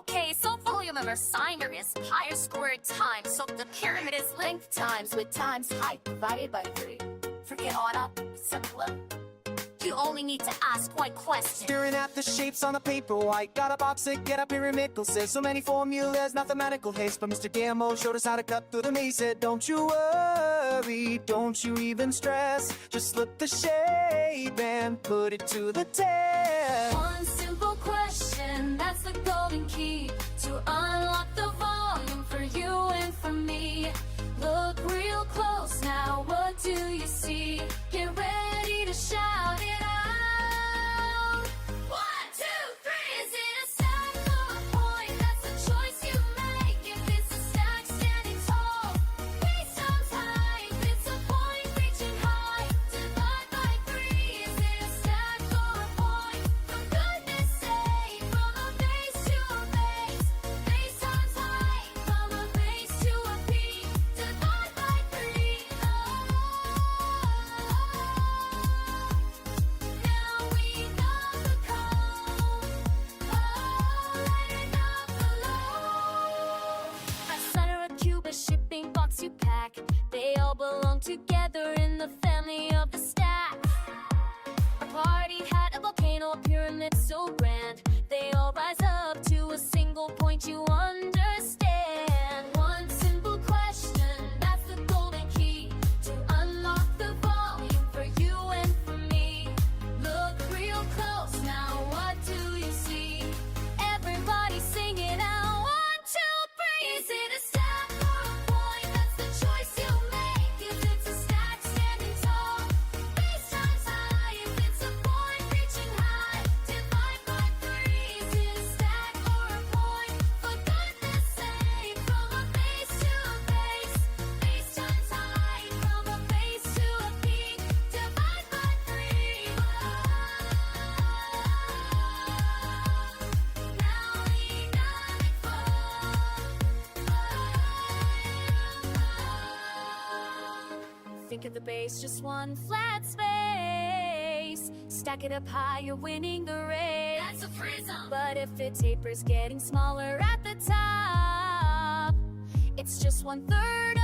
Okay, so volume of our sine is pi squared times, so the pyramid is length times with times height divided by 3. Forget all that, simpler. You only need to ask one question. Staring at the shapes on the paper white, got a box that get a pyramidal says so many formulas, mathematical haste. But Mr. Gamboa showed us how to cut through them. He said, don't you worry, don't you even stress, just slip the shape and put it to the test. One simple question, that's the golden key to unlock the volume for you and for me. Look real close now, what do you see? Get ready to shout it out. 1, 2, 3. Is it a stack or a point? That's the choice you make. If it's a stack standing tall, base times height, it's a point reaching high. Divide by 3. Is it a stack or a point? For goodness sake, from a base to a base. Base times height, from a base to a peak. Divide by 3. Now we know the code. Letting up below. A center, a cube, a shipping box you pack. They all belong together in the family of the stack. A party hat, a volcano, a pyramid so grand. They all rise up to a single point you understand. One simple question, that's the golden key to unlock the volume for you and for me. Look real close now, what do you see? Everybody sing it out. 1, 2, 3. Is it a stack or a point? That's the choice you make. If it's a stack standing tall, base times high. If it's a point reaching high, divide by 3. Is it a stack or a point? For goodness sake, from a base to a base. Base times high, from a base to a peak. Divide by 3. Now we got it fun. Think of the base, just one flat space. Stack it up high, you're winning the race. That's a prism. But if it tapers, getting smaller at the top, it's just 1/3